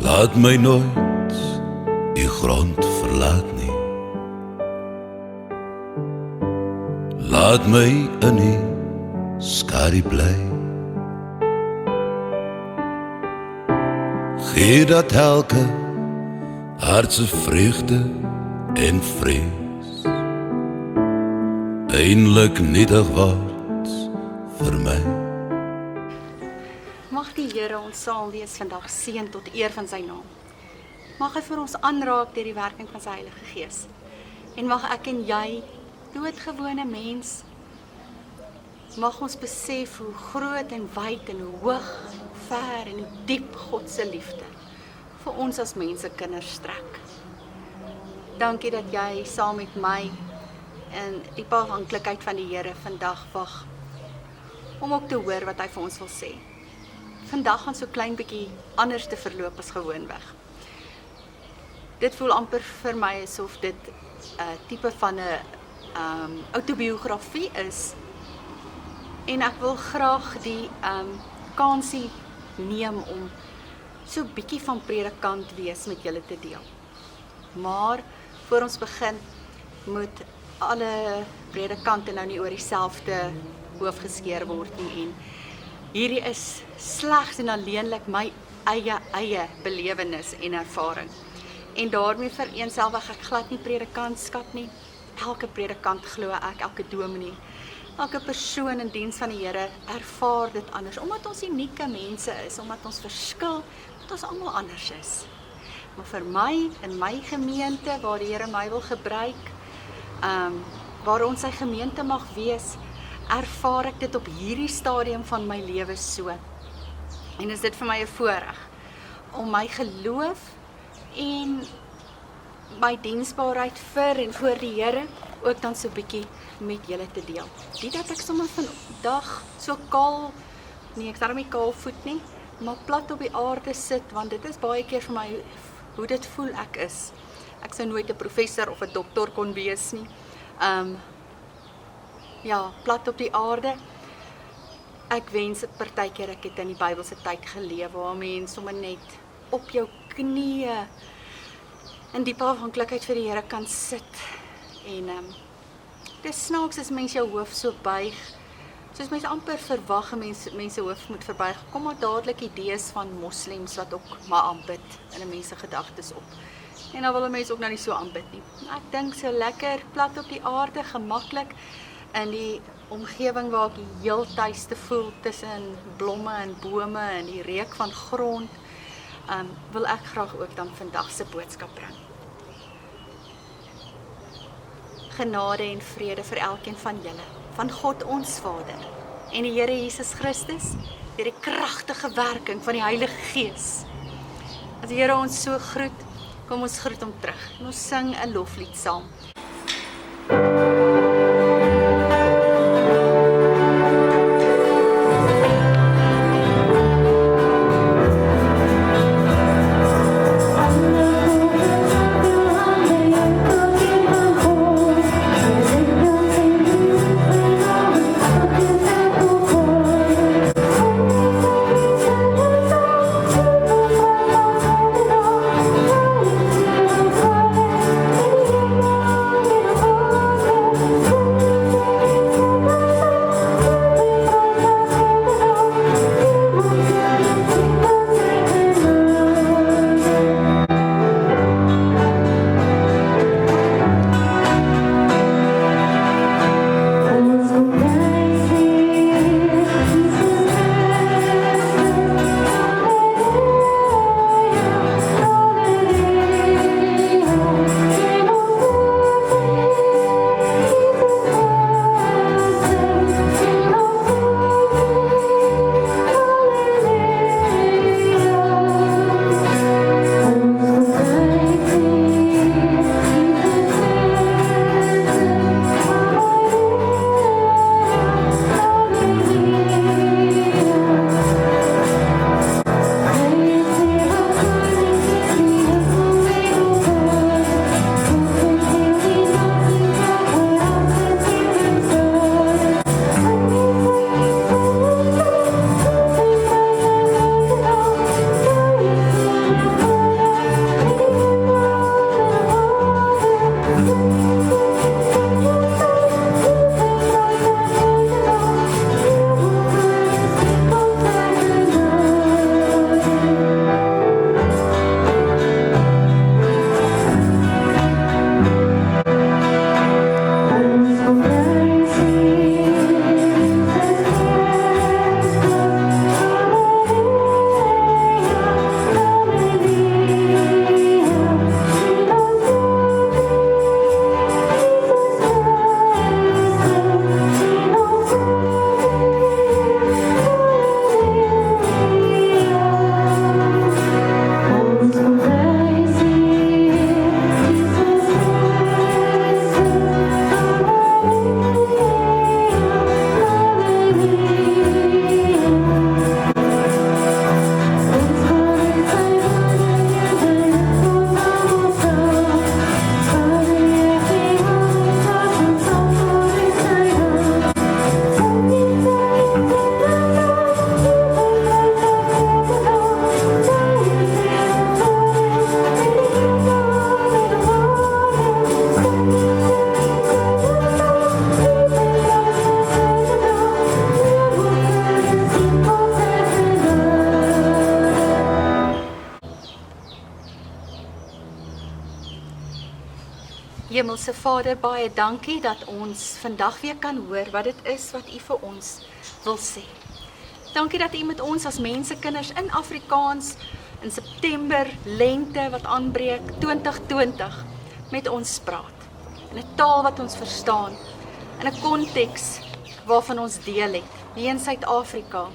Laat my nooit die grond verlaat nie. Laat my in die skadu bly. Gee dat elke hartse vreugde en vrees eindelijk nietig word vir my. Mag die Here ons saam wees vandag seën tot eer van sy naam. Mag hy vir ons aanraak deur die werking van sy Heilige Gees. En mag ek en jy, doodgewone mens, mag ons besef hoe groot en wyd en hoe hoog, hoe ver en hoe diep God se liefde vir ons as mense kinders strek. Dankie dat jy saam met my in die afhanklikheid van die Here vandag wag om ook te hoor wat hy vir ons wil sê. Vandag gaan so klein bietjie anders te verloop as gewoonweg. Dit voel amper vir my asof dit 'n tipe van 'n autobiografie is. En ek wil graag die kansie neem om so bietjie van predikant wees met julle te deel. Maar voor ons begin moet alle predikante nou nie oor dieselfde hoof geskeer word nie, en hierdie is slegs en alleenlik my eie belewenis en ervaring. En daarmee vereenselwig ek glad nie predikantskap nie. Elke predikant glo ek, elke dominee, elke persoon in diens van die Here ervaar dit anders, omdat ons unieke mense is, omdat ons verskil, omdat ons almal anders is. Maar vir my, in my gemeente, waar die Here my wil gebruik, waar ons sy gemeente mag wees, ervaar ek dit op hierdie stadium van my lewe so. En is dit vir my 'n voorreg om my geloof en my diensbaarheid vir en voor die Here ook dan so bietjie met julle te deel. Nie dat ek sommer vandag so kaal, nee, ek daarom nie kaal voet nie, maar plat op die aarde sit, want dit is baie keer vir my hoe dit voel ek is. Ek sou nooit 'n professor of 'n dokter kon wees nie. Ja, plat op die aarde. Ek wens partykeer ek het in die Bybelse tyd geleef, waar mense sommer net op jou knieë in diepe afhanklikheid vir die Here kan sit. En dis snaaks as mens jou hoof so buig, soos mense amper verwag mense hoof moet verbuig, kom maar dadelik idees van moslems wat ook maar aanbid in 'n mens se gedagtes op. En dan wil 'n mens ook nou nie so aanbid nie. Ek dink so lekker plat op die aarde, gemaklik in die omgewing waar ek heel tuiste voel tussen blomme en bome en die reuk van grond, wil ek graag ook dan vandag se boodskap bring. Genade en vrede vir elkeen van julle, van God ons Vader en die Here Jesus Christus, deur die kragtige werking van die Heilige Gees. As die Here ons so groet, kom ons groet hom terug en ons sing 'n loflied saam. Hemelse Vader, baie dankie dat ons vandag weer kan hoor wat dit is wat U vir ons wil sê. Dankie dat U met ons as mensekinders in Afrikaans in September, lente wat aanbreek, 2020, met ons praat. In 'n taal wat ons verstaan, in 'n konteks waarvan ons deel het, hier in Suid-Afrika,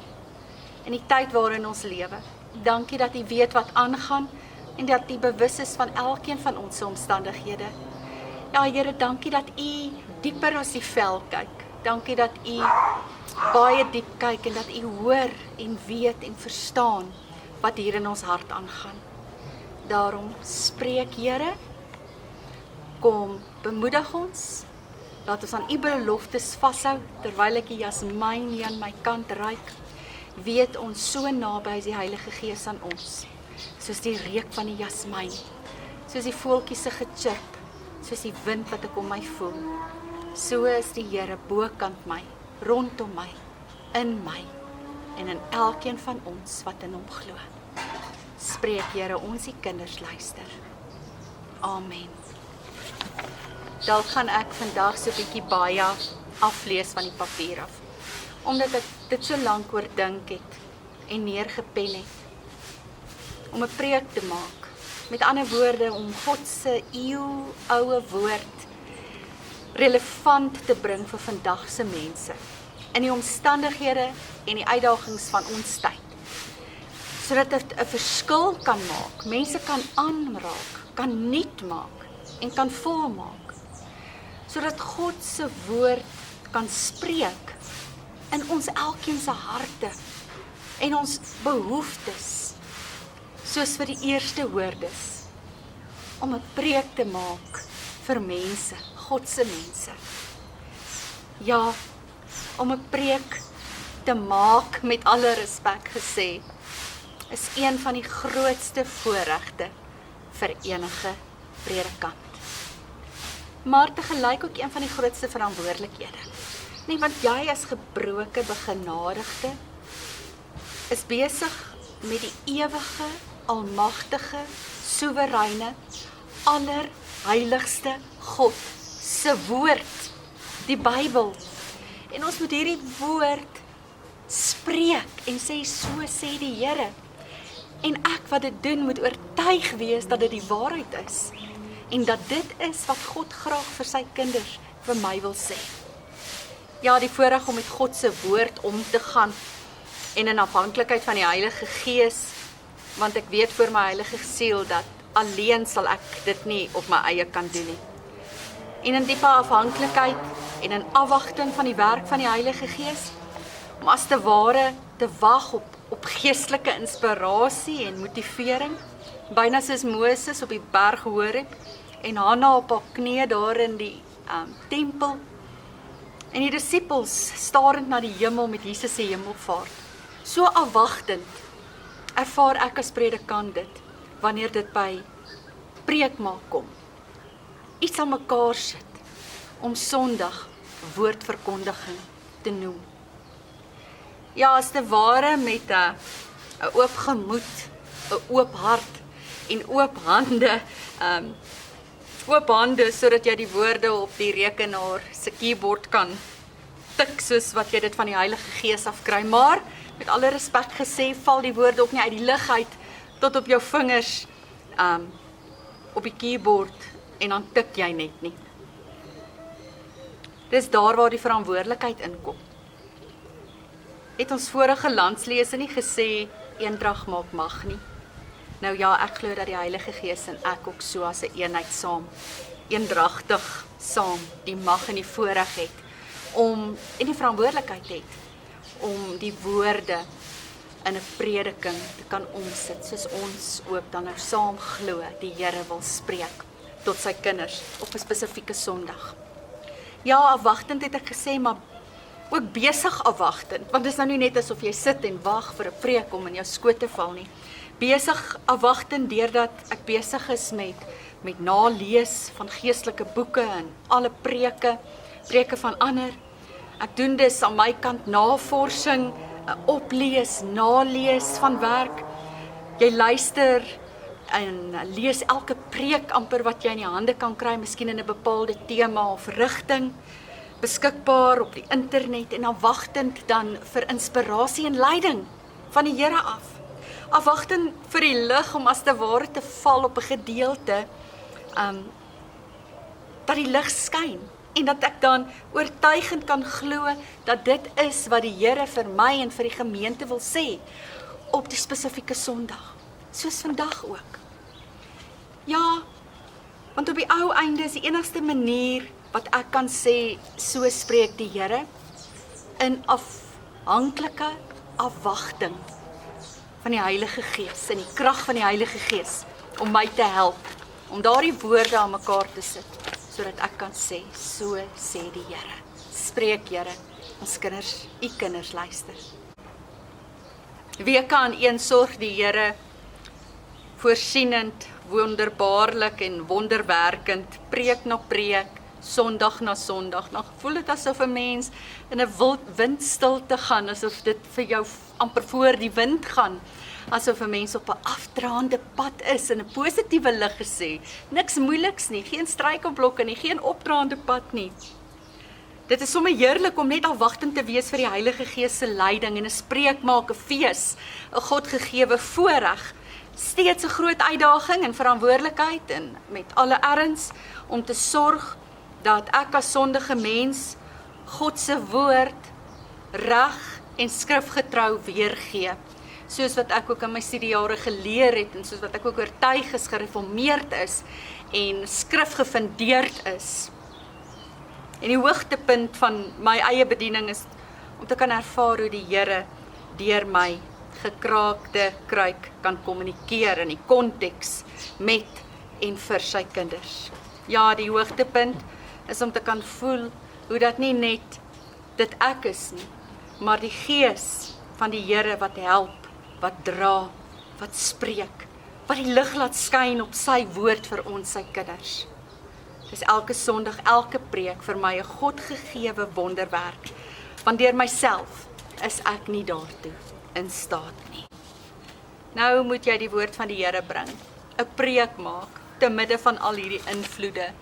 in die tyd waarin ons lewe. Dankie dat U weet wat aangaan en dat U bewus is van elkeen van ons omstandighede. Ja, Here, dankie dat U dieper as die vel kyk. Dankie dat U baie diep kyk en dat U hoor en weet en verstaan wat hier in ons hart aangaan. Daarom spreek, Here, kom bemoedig ons, laat ons aan U beloftes vashou, terwyl ek die jasmijn hier aan my kant ruik, weet ons so naby is die Heilige Gees aan ons, soos die reuk van die jasmijn, soos die voeltjies se gechirp, soos die wind wat ek om my voel. So is die Here bokant my, rondom my, in my, en in elkeen van ons wat in hom glo. Spreek, Here, ons die kinders luister. Amen. Dalk gaan ek vandag so 'n bietjie baie aflees van die papier af, omdat ek dit so lank oordink het en neergepen het, om 'n preek te maak. Met ander woorde, om God se eeuoue woord relevant te bring vir vandag se mense, in die omstandighede en die uitdagings van ons tyd, sodat dit 'n verskil kan maak, mense kan aanraak, kan nuut maak en kan volmaak, sodat God se woord kan spreek in ons elkeen se harte en ons behoeftes, soos vir die eerste hoordes, om 'n preek te maak vir mense, God se mense. Ja, om 'n preek te maak, met alle respek gesê, is een van die grootste voorregte vir enige predikant. Maar tegelyk ook een van die grootste verantwoordelikhede. Nee, want jy as gebroke begenadigde is besig met die ewige, almagtige, soewereine, allerheiligste God se woord, die Bybel. En ons moet hierdie woord spreek en sê, so sê die Here. En ek wat dit doen moet oortuig wees dat dit die waarheid is. En dat dit is wat God graag vir sy kinders, vir my wil sê. Ja, die voorreg om met God se woord om te gaan en in afhanklikheid van die Heilige Gees, want ek weet voor my heilige siel dat alleen sal ek dit nie op my eie kan doen nie. En in diepe afhanklikheid en in afwagting van die werk van die Heilige Gees, om as te ware te wag op geestelike inspirasie en motivering, byna soos Moses op die berg Horeb en Hanna op haar knie daar in die tempel, en die disippels starend na die hemel met Jesus se hemelvaart. So afwagtend ervaar ek as predikant dit, wanneer dit by preekmaak kom. Iets aan mekaar sit, om Sondag woordverkondiging te noem. Ja, as te ware met 'n oop gemoed, 'n oop hart en oop hande, sodat jy die woorde op die rekenaar se keyboard kan tik, soos wat jy dit van die Heilige Gees afkry. Maar, met alle respek gesê, val die woorde ook nie uit die lug uit, tot op jou vingers, op die keyboard, en dan tik jy net nie. Dis daar waar die verantwoordelikheid inkom. Het ons vorige landslese nie gesê, eendrag maak mag nie? Nou ja, ek glo dat die Heilige Gees en ek ook so as 'n eenheid saam, eendragtig saam, die mag en die voorreg het, en die verantwoordelikheid het, om die woorde in 'n prediking te kan omsit, soos ons ook dan nou saam glo, die Here wil spreek tot sy kinders op 'n spesifieke Sondag. Ja, afwagtend het ek gesê, maar ook besig afwagtend, want dit is nou nie net asof jy sit en wag vir 'n preek om in jou skoot te val nie. Besig afwagtend deurdat ek besig is met nalees van geestelike boeke en alle preke van ander. Ek doen dus aan my kant navorsing, oplees, nalees van werk. Jy luister en lees elke preek amper wat jy in die hande kan kry, miskien in 'n bepaalde tema of rigting, beskikbaar op die internet en afwagtend dan vir inspirasie en leiding van die Here af. Afwagtend vir die lig om as te ware te val op 'n gedeelte, dat die lig skyn en dat ek dan oortuigend kan glo dat dit is wat die Here vir my en vir die gemeente wil sê op die spesifieke Sondag, soos vandag ook. Ja, want op die ou einde is die enigste manier wat ek kan sê, so spreek die Here, in afhanklike afwagting van die Heilige Gees en die krag van die Heilige Gees om my te help, om daardie woorde aan mekaar te sit, sodat ek kan sê, so sê die Here. Spreek Here, ons kinders, u kinders luister. Weke aan een sorg die Here voorsienend, wonderbaarlik en wonderwerkend, preek na preek, Sondag na Sondag. Dan voel dit asof 'n mens in 'n windstilte gaan, asof dit vir jou amper voor die wind gaan, asof 'n mens op 'n afdraande pad is, in 'n positiewe lig gesê. Niks moeiliks nie, geen struikelblokke nie, geen opdraande pad nie. Dit is sommer heerlik om net afwagtend te wees vir die Heilige Gees se leiding en 'n spreek maak, 'n fees, 'n Godgegewe voorreg. Steeds 'n groot uitdaging en verantwoordelikheid en met alle erns om te sorg dat ek as sondige mens God se woord reg en skrifgetrou weergee. Soos wat ek ook in my studiejare geleer het en soos wat ek ook oortuig is, gereformeerd is en skrifgefundeerd is. En die hoogtepunt van my eie bediening is om te kan ervaar hoe die Here deur my gekraakte kruik kan kommunikeer in die konteks met en vir sy kinders. Ja, die hoogtepunt is om te kan voel hoe dat nie net dit ek is nie, maar die Gees van die Here wat help, wat dra, wat spreek, wat die lig laat skyn op sy woord vir ons, sy kinders. Dis elke Sondag, elke preek vir my 'n Godgegewe wonderwerk, want deur myself is ek nie daartoe in staat nie. Nou moet jy die woord van die Here bring, 'n preek maak, te midde van al hierdie invloede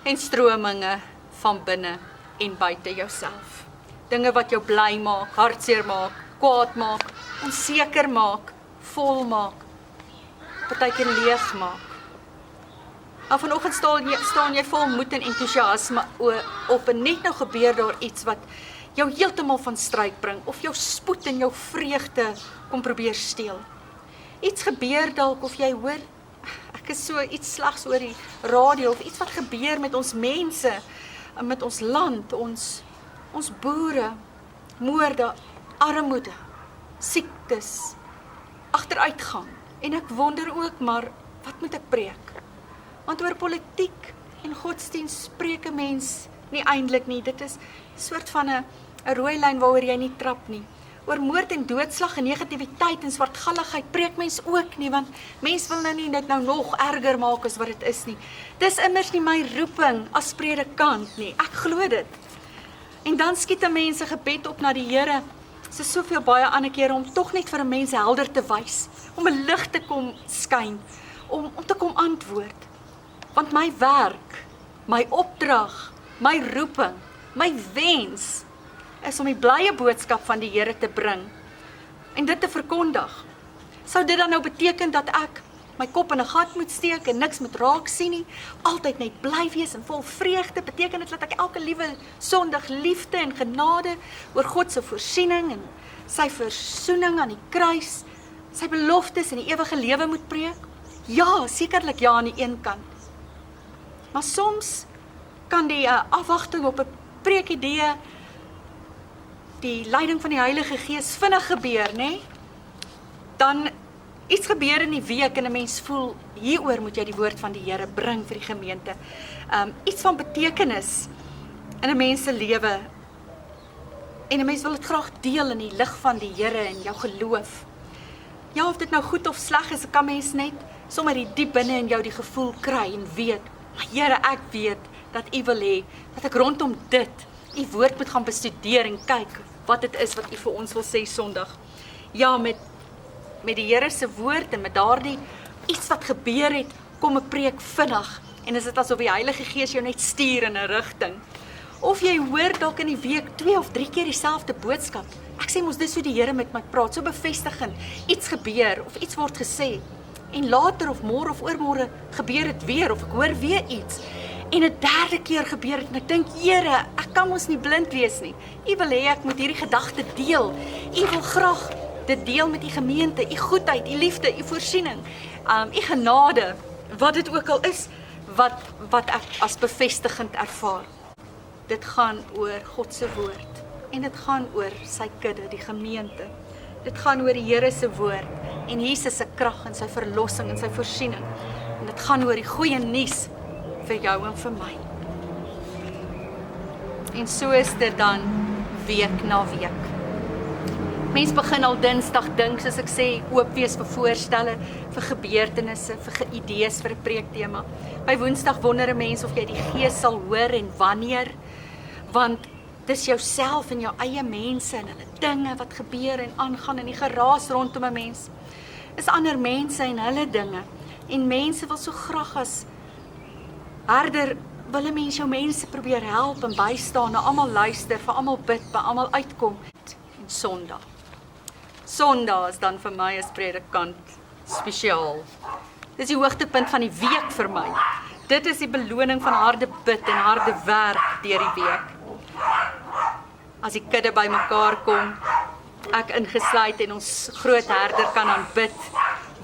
en strominge van binne en buite jouself. Dinge wat jou bly maak, hartseer maak, kwaad maak, onseker maak, vol maak, partykeer leeg maak. En vanoggend staan jy vol moed en entoesiasme op en net nou gebeur daar iets wat jou heeltemal van stryk bring of jou spoed en jou vreugde kom probeer steel. Iets gebeur dalk of jy hoor, ek is so iets slegs oor die radio of iets wat gebeur met ons mense, met ons land, ons boere, moorde, armoede, siektes, agteruitgang. En ek wonder ook maar, wat moet ek preek? Want oor politiek en godsdienst spreek 'n mens nie eintlik nie. Dit is 'n soort van 'n rooi lyn waaroor jy nie trap nie. Oor moord en doodslag en negativiteit en swartgalligheid preek mens ook nie, want mens wil nou nie dit nou nog erger maak as wat dit is nie. Dis immers nie my roeping as predikant nie. Ek glo dit. En dan skiet 'n mens 'n gebed op na die Here. So soveel baie ander kere om tog net vir 'n mens helder te wys, om 'n lig te kom skyn, om te kom antwoord. Want my werk, my opdrag, my roeping, my wens is om die blye boodskap van die Here te bring en dit te verkondig. Sou dit dan nou beteken dat ek my kop in 'n gat moet steek en niks moet raak sien nie, altyd net bly wees en vol vreugde, beteken dit dat ek elke liewe Sondag liefde en genade oor God se voorsiening en sy versoening aan die kruis, sy beloftes en die ewige lewe moet preek? Ja, sekerlik ja aan die een kant. Maar soms kan die afwagting op 'n preekidee, die leiding van die Heilige Gees vinnig gebeur, nê? Dan iets gebeur in die week en 'n mens voel, hieroor moet jy die woord van die Here bring vir die gemeente. Iets van betekenis in 'n mens se lewe. En 'n mens wil dit graag deel in die lig van die Here en jou geloof. Ja, of dit nou goed of sleg is, kan mens net sommer die diep binne in jou die gevoel kry en weet, maar Here, ek weet dat U wil hê dat ek rondom dit U woord moet gaan bestudeer en kyk wat dit is wat U vir ons wil sê Sondag. Ja, met die Here se woord en met daardie iets wat gebeur het, kom 'n preek vinnig en is dit asof die Heilige Gees jou net stuur in 'n rigting. Of jy hoor dalk in die week 2 of 3 keer dieselfde boodskap. Ek sê mos dis hoe die Here met my praat, so bevestigend. Iets gebeur of iets word gesê. En later of môre of oormôre gebeur dit weer of ek hoor weer iets. En 'n derde keer gebeur dit en ek dink, Here, ek kan mos nie blind wees nie. U wil hê ek moet hierdie gedagte deel. U wil graag dit deel met die gemeente, u goedheid, u liefde, u voorsiening, u genade, wat dit ook al is, wat ek as bevestigend ervaar. Dit gaan oor God se woord en dit gaan oor sy kudde, die gemeente. Dit gaan oor die Here se woord en Jesus se krag en sy verlossing en sy voorsiening. En dit gaan oor die goeie nuus vir jou en vir my. En so is dit dan week na week. Mens begin al Dinsdag dink, soos ek sê, oop wees vir voorstelle, vir gebeurtenisse, vir idees vir 'n preektema. By Woensdag wonder 'n mens of jy die Gees sal hoor en wanneer, want dis jouself en jou eie mense en hulle dinge wat gebeur en aangaan in die geraas rondom 'n mens. Is ander mense en hulle dinge. En mense wil so graag as herder wil 'n mens jou mense probeer help en bystaan, na almal luister, vir almal bid, by almal uitkom. En Sondag. Sondag is dan vir my as predikant spesiaal. Dis die hoogtepunt van die week vir my. Dit is die beloning van harde bid en harde werk deur die week. As die kudde bymekaar kom, ek ingesluit en ons groot herder kan aanbid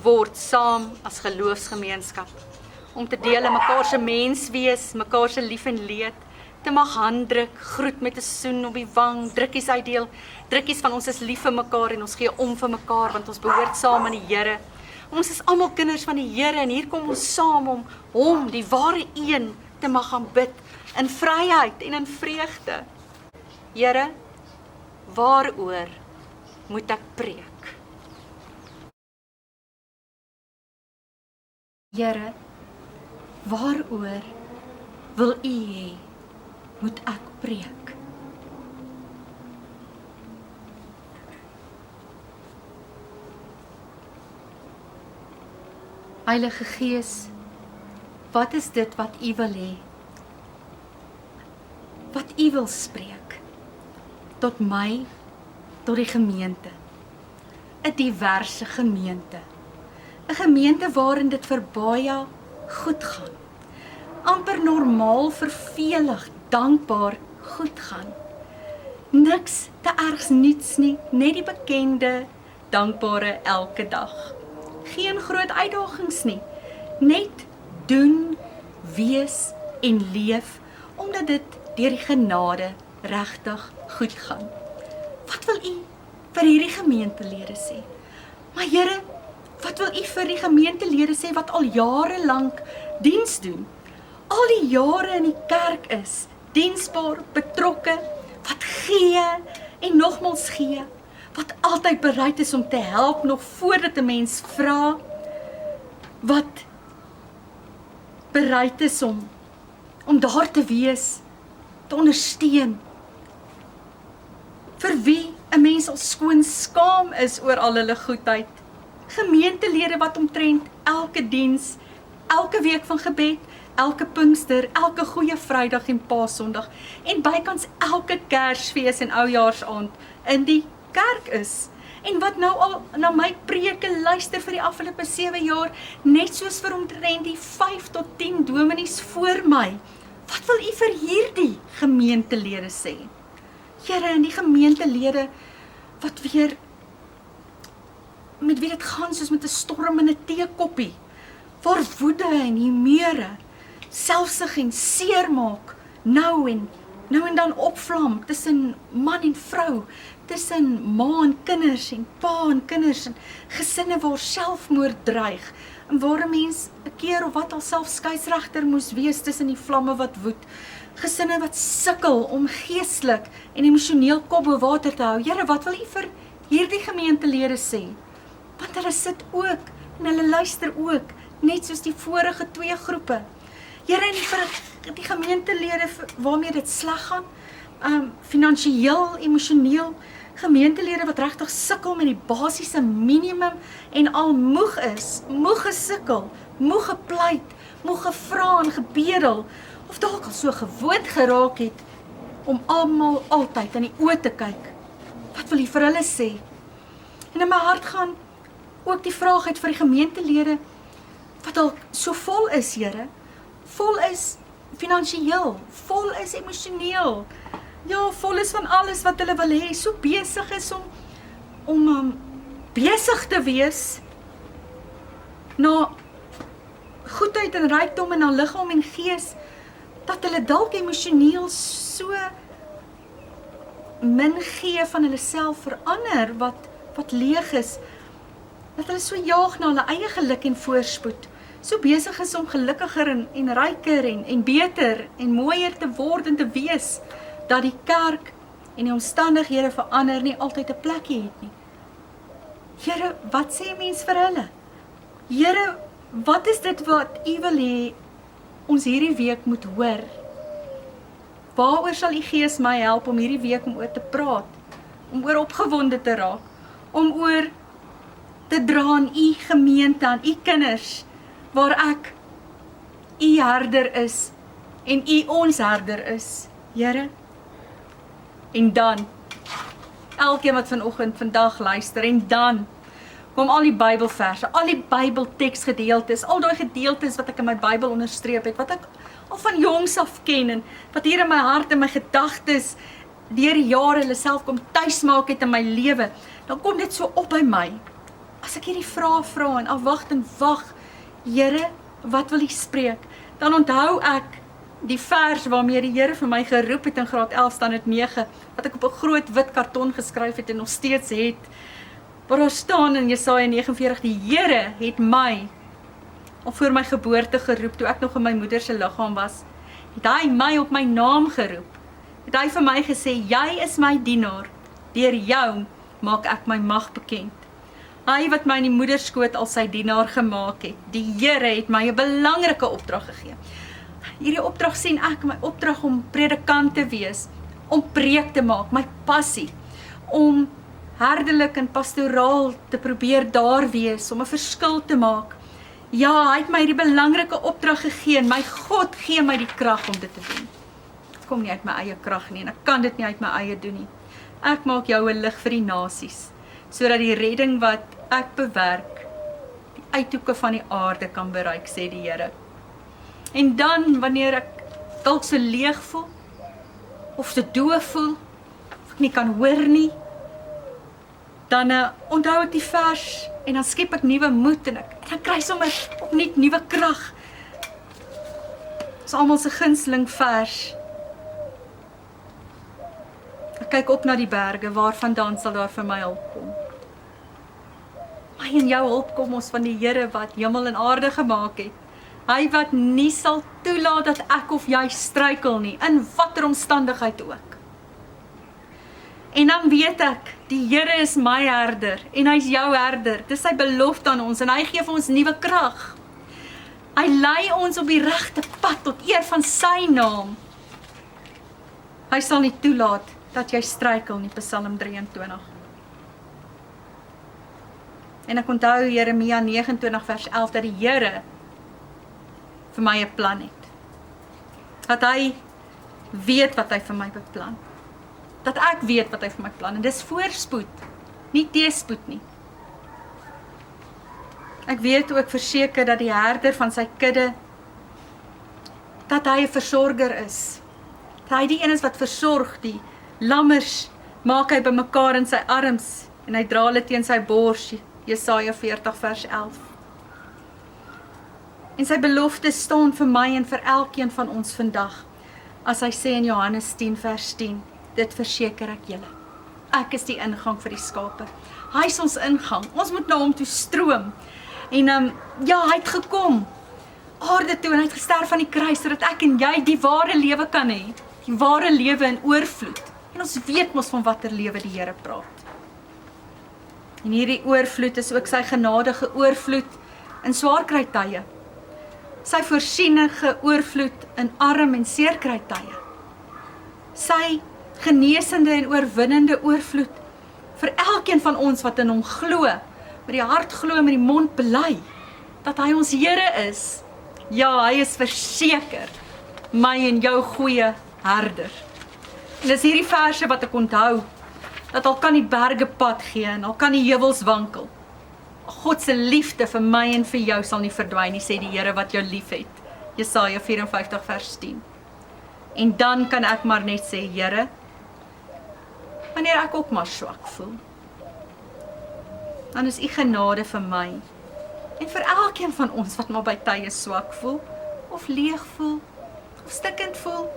word saam as geloofsgemeenskap. Om te deel in mekaar se mens wees, mekaar se lief en leed, te mag handdruk, groet met 'n soen op die wang, drukkies uitdeel, drukkies van ons is lief vir mekaar en ons gee om vir mekaar want ons behoort saam aan die Here. Ons is almal kinders van die Here en hier kom ons saam om hom, die ware een, te mag aanbid in vryheid en in vreugde. Here, waaroor moet ek preek? Here, waaroor wil U hê moet ek preek? Heilige Gees, wat is dit wat U wil hê? Wat U wil spreek? Tot my, tot die gemeente. 'n diverse gemeente. 'n Gemeente waarin dit vir baie goed gaan. Amper normaal, vervelig, dankbaar goed gaan. Niks te ergs niets nie, net die bekende, dankbare elke dag. Geen groot uitdagings nie, net doen, wees en leef, omdat dit deur die genade regtig goed gaan. Wat wil U vir hierdie gemeentelede sê? Maar Here, wat wil U vir die gemeentelede sê wat al jare lank diens doen? Al die jare in die kerk is, diensbaar, betrokke, wat gee en nogmals gee, wat altyd bereid is om te help nog voordat 'n mens vra, wat bereid is om daar te wees, te ondersteun, vir wie 'n mens al skoon skaam is oor al hulle goedheid. Gemeentelede wat omtrent elke diens, elke week van gebed, elke Pinkster, elke Goeie Vrydag en Paasondag en bykans elke Kersfees en Oujaarsaand in die kerk is. En wat nou al na my preke luister vir die afgelope 7 jaar, net soos vir omtrent die 5 tot 10 dominees voor my. Wat wil U vir hierdie gemeentelede sê? Here, en die gemeentelede wat weer met wie dit gaan soos met 'n storm in 'n teekoppie, waar woede en humeur, selfsug en seermaak, nou en dan opvlam tussen man en vrou, tussen ma en kinders en pa en kinders en gesinne waar selfmoord dreig en waar 'n mens 'n keer of wat al self skeieregter moes wees tussen die vlamme wat woed. Gesinne wat sukkel om geestelik en emosioneel kop bo water te hou. Here, wat wil U vir hierdie gemeentelede sê? Want hulle sit ook en hulle luister ook, net soos die vorige 2 groepe. Here, en vir die gemeentelede waarmee dit sleg gaan, finansiëel, emosioneel, Gemeentelede wat regtig sukkel met die basiese minimum en al moeg is, moeg gesukkel, moeg gepleit, moeg gevra en gebedel, of dalk al so gewoond geraak het om almal altyd in die oë te kyk. Wat wil jy vir hulle sê? En in my hart gaan ook die vraag uit vir die gemeentelede wat al so vol is, Here. Vol is finansiëel, vol is emosioneel. Ja, vol is van alles wat hulle wil hê, so besig is om besig te wees na goedheid en rykdom en na liggaam en gees, dat hulle dalk emosioneel so min gee van hulle self vir ander wat leeg is, dat hulle so jaag na hulle eie geluk en voorspoed, so besig is om gelukkiger en ryker en beter en mooier te word en te wees, dat die kerk en die omstandighede vir ander nie altyd 'n plekkie het nie. Here, wat sê 'n mens vir hulle? Here, wat is dit wat U wil hê ons hierdie week moet hoor? Waaroor sal U Gees my help om hierdie week om oor te praat, om oor opgewonde te raak, om oor te dra aan U gemeente, aan U kinders, waar ek U herder is en U ons herder is, Here? En dan, elkeen wat vandag luister, en dan kom al die Bybelverse, al die Bybelteksgedeeltes, al die gedeeltes wat ek in my Bybel onderstreep het, wat ek al van jongs af ken, en wat hier in my hart en my gedagtes deur die jare hulle self kom tuismaak het in my lewe, dan kom dit so op by my. As ek hierdie vrae vra en afwag en wag, Here, wat wil U spreek? Dan onthou ek die vers waarmee die Here vir my geroep het in graad 11 standaard 9, wat ek op 'n groot wit karton geskryf het en nog steeds het, waar daar staan in Jesaja 49, die Here het my al voor my geboorte geroep, toe ek nog in my moeder se liggaam was, het hy my op my naam geroep, het hy vir my gesê, jy is my dienaar, deur jou maak ek my mag bekend. Hy wat my in die moederskoot al sy dienaar gemaak het, die Here het my 'n belangrike opdrag gegee. Hierdie opdrag sien ek, my opdrag om predikant te wees, om preek te maak, my passie, om herdelik en pastoraal te probeer daar wees, om 'n verskil te maak. Ja, hy het my die belangrike opdrag gegee, en my God gee my die krag om dit te doen. Dit kom nie uit my eie krag nie, en ek kan dit nie uit my eie doen nie. Ek maak jou 'n lig vir die nasies, sodat die redding wat ek bewerk, die uithoeke van die aarde kan bereik, sê die Here. En dan, wanneer ek dalk so leeg voel, of so doof voel, of ek nie kan hoor nie, dan onthou ek die vers, en dan skep ek nuwe moed, en dan kry sommer opnuut nuwe krag. Dit is almal se gunsteling vers. Ek kyk op na die berge, waarvandaan sal daar vir my hulp kom? My en jou hulp kom ons van die Here wat hemel en aarde gemaak het. Hy wat nie sal toelaat dat ek of jy struikel nie, in watter omstandigheid ook. En dan weet ek, die Here is my herder, en hy is jou herder. Dis sy belofte aan ons, en hy gee vir ons nuwe krag. Hy lei ons op die regte pad, tot eer van sy naam. Hy sal nie toelaat dat jy struikel nie, Psalm 23. En ek onthou Jeremia 29 vers 11, dat die Here vir my 'n plan het. Dat hy weet wat hy vir my beplan. Dat ek weet wat hy vir my plan, en dis voorspoed, nie teëspoed nie. Ek weet ook verseker dat die herder van sy kudde, dat hy 'n versorger is. Dat hy die een is wat versorg, die lammers maak hy bymekaar in sy arms, en hy dra hulle teen sy bors, Jesaja 40 vers 11. En sy belofte staan vir my en vir elkeen van ons vandag, as hy sê in Johannes 10 vers 10, dit verseker ek julle. Ek is die ingang vir die skape. Hy is ons ingang. Ons moet na hom toe stroom. En ja, hy het gekom aarde toe en hy het gesterf aan die kruis, sodat ek en jy die ware lewe kan hê. Die ware lewe in oorvloed. En ons weet mos van watter lewe die Here praat. En hierdie oorvloed is ook sy genadige oorvloed in swaarkry tye. Sy voorsienige oorvloed in arm en seerkry tye. Sy genesende en oorwinnende oorvloed vir elkeen van ons wat in hom glo, met die hart glo, met die mond bely, dat hy ons Here is. Ja, hy is verseker my en jou goeie herder. En dis hierdie verse wat ek onthou, dat al kan die berge pad gee en al kan die heuwels wankel, God se liefde vir my en vir jou sal nie verdwyn nie, sê die Here wat jou lief het. Jesaja 54 vers 10. En dan kan ek maar net sê, Here, wanneer ek ook maar swak voel, dan is u genade vir my, en vir elkeen van ons wat maar by tye swak voel, of leeg voel, of stikkend voel,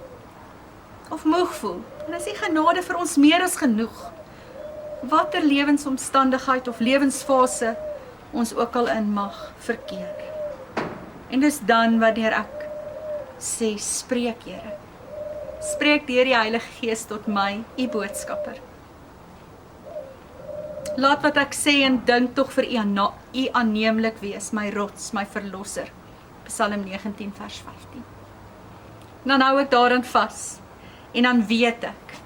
of moeg voel, dan is u genade vir ons meer as genoeg, watter lewensomstandigheid of lewensfase ons ook al in mag verkeer. En dis dan wanneer ek sê, spreek Here, spreek deur die Heilige Gees tot my, u boodskapper. Laat wat ek sê en dink tog vir u aanneemlik wees, my rots, my verlosser. Psalm 19 vers 15. Dan hou ek daarin vas, en dan weet ek,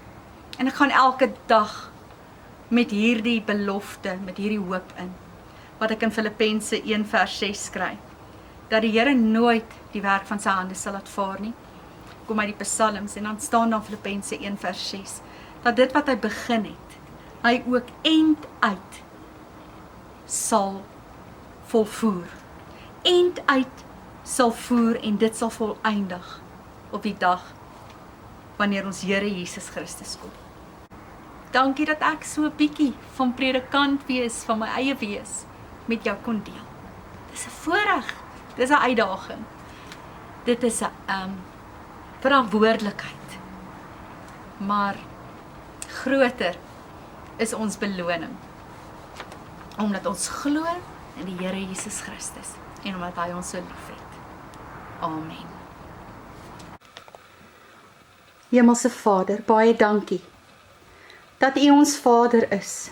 en ek gaan elke dag met hierdie belofte, met hierdie hoop in, wat ek in Filippense 1 vers 6 skryf, dat die Here nooit die werk van sy hande sal laat vaar nie. Kom uit die psalms, en dan staan daar Filippense 1 vers 6, dat dit wat hy begin het, hy ook eind uit sal volvoer. Eind uit sal voer, en dit sal voleindig op die dag wanneer ons Here Jesus Christus kom. Dankie dat ek so 'n bietjie van predikant wees, van my eie wees, met jou kon deel. Dis 'n voorreg, dis 'n uitdaging. Dit is 'n verantwoordelikheid. Maar groter is ons beloning, omdat ons glo in die Here Jesus Christus, en omdat hy ons so lief het. Amen. Hemelse Vader, baie dankie, dat u ons Vader is,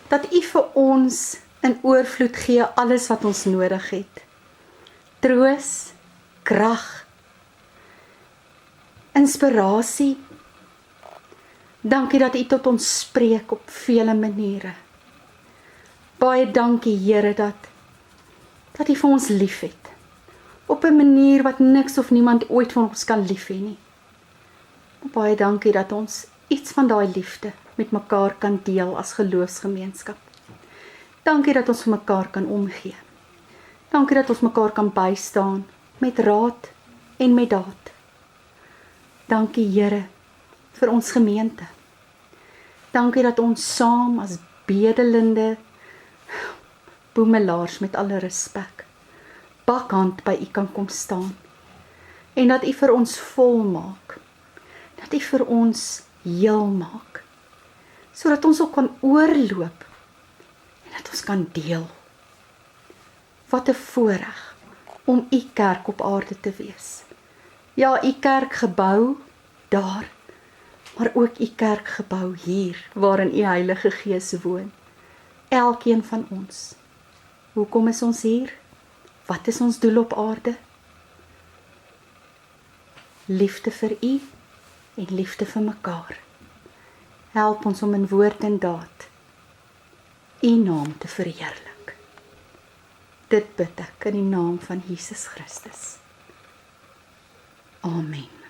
dat u vir ons in oorvloed gee alles wat ons nodig het. Troos, krag, inspirasie. Dankie dat u tot ons spreek op vele maniere. Baie dankie Here dat u vir ons lief het, op 'n manier wat niks of niemand ooit van ons kan lief hê nie. Baie dankie dat ons iets van daai liefde met mekaar kan deel as geloofsgemeenskap. Dankie dat ons vir mekaar kan omgee. Dankie dat ons mekaar kan bystaan met raad en met daad. Dankie Here vir ons gemeente. Dankie dat ons saam as bedelende boemelaars, met alle respek, bakhand by u kan kom staan, en dat u vir ons volmaak, dat u vir ons heel maak, sodat ons ook kan oorloop, en dat ons kan deel. Wat 'n voorreg om u kerk op aarde te wees. Ja, u kerk gebou daar, maar ook u kerk gebou hier, waarin u Heilige Gees woon. Elkeen van ons. Hoekom is ons hier? Wat is ons doel op aarde? Liefde vir u en liefde vir mekaar. Help ons om in woord en daad u naam te verheerlik. Dit bid ek in die naam van Jesus Christus. Amen.